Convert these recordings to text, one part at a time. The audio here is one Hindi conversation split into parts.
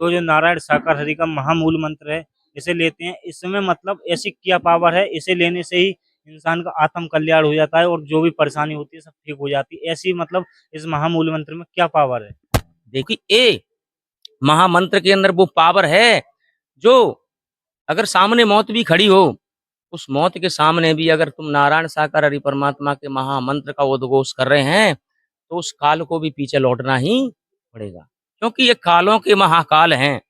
तो जो नारायण साकार हरि का महामूल मंत्र है, इसे लेते हैं। इसमें मतलब ऐसी क्या पावर है, इसे लेने से ही इंसान का आत्म कल्याण हो जाता है और जो भी परेशानी होती है सब ठीक हो जाती है। ऐसी मतलब इस महामूल मंत्र में क्या पावर है? देखिए ए महामंत्र के अंदर वो पावर है जो अगर सामने मौत भी खड़ी हो, उस मौत के सामने भी अगर तुम नारायण साकार हरि परमात्मा के महामंत्र का उद्घोष कर रहे हैं, तो उस काल को भी पीछे लौटना ही पड़ेगा। क्योंकि ये कालों के महाकाल हैं।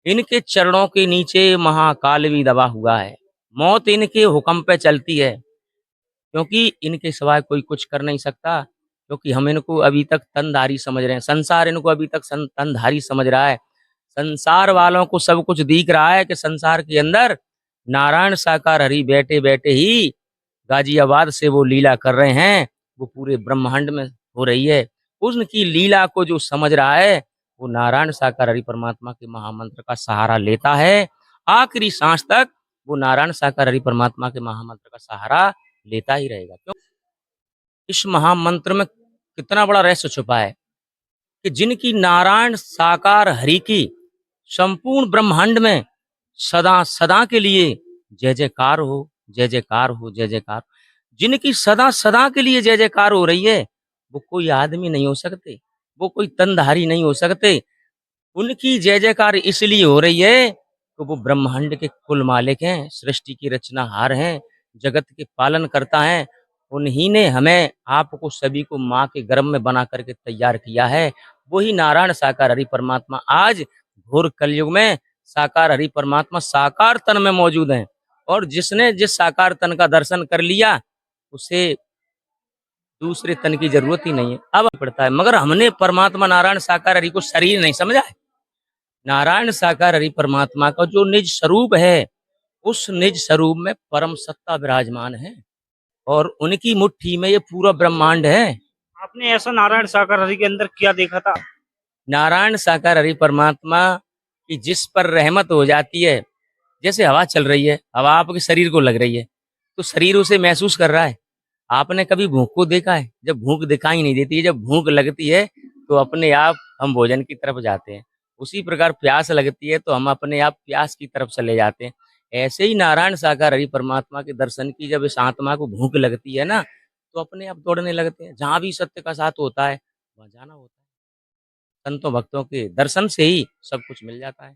इनके चरणों के नीचे महाकाल भी दबा हुआ है। मौत इनके हुक्म पे चलती है, क्योंकि इनके सिवाय कोई कुछ कर नहीं सकता। क्योंकि हम इनको अभी तक तनधारी समझ रहे हैं, संसार इनको अभी तक तनधारी समझ रहा है। संसार वालों को सब कुछ दिख रहा है कि संसार के अंदर नारायण साकार हरि बैठे बैठे ही गाजियाबाद से वो लीला कर रहे हैं, वो पूरे ब्रह्मांड में हो रही है। उनकी लीला को जो समझ रहा है, वो नारायण साकार हरि परमात्मा के महामंत्र का सहारा लेता है। आखिरी सांस तक वो नारायण साकार हरि परमात्मा के महामंत्र का सहारा लेता ही रहेगा। क्यों? इस महामंत्र में कितना बड़ा रहस्य छुपा है कि जिनकी नारायण साकार हरि की संपूर्ण ब्रह्मांड में सदा सदा के लिए जय जयकार हो, जय जयकार हो, जय जयकार, जिनकी सदा सदा के लिए जय जयकार हो रही है, वो कोई आदमी नहीं हो सकते, वो कोई तनधारी नहीं हो सकते। उनकी जय जयकार इसलिए हो रही है कि वो ब्रह्मांड के कुल मालिक हैं, सृष्टि की रचनाहार हैं, जगत के पालन करता है। उन्हीं ने हमें आपको सभी को माँ के गर्भ में बना करके तैयार किया है। वही नारायण साकार हरि परमात्मा आज घोर कलयुग में साकार हरि परमात्मा साकार तन में मौजूद हैं। और जिसने जिस साकार तन का दर्शन कर लिया, उसे दूसरे तन की जरूरत ही नहीं है। अब पड़ता है, मगर हमने परमात्मा नारायण साकार हरि को शरीर नहीं समझा है। नारायण साकार हरि परमात्मा का जो निज स्वरूप है, उस निज स्वरूप में परम सत्ता विराजमान है और उनकी मुट्ठी में ये पूरा ब्रह्मांड है। आपने ऐसा नारायण साकार हरि के अंदर क्या देखा था? नारायण साकार हरि परमात्मा की जिस पर रहमत हो जाती है, जैसे हवा चल रही है, हवा आपके शरीर को लग रही है, तो शरीर उसे महसूस कर रहा है। आपने कभी भूख को देखा है? जब भूख दिखाई नहीं देती है, जब भूख लगती है तो अपने आप हम भोजन की तरफ जाते हैं। उसी प्रकार प्यास लगती है तो हम अपने आप प्यास की तरफ चले जाते हैं। ऐसे ही नारायण साकार हरि परमात्मा के दर्शन की जब इस आत्मा को भूख लगती है ना, तो अपने आप दौड़ने लगते हैं। जहां भी सत्य का साथ होता है, वहां जाना होता है। संतों भक्तों के दर्शन से ही सब कुछ मिल जाता है।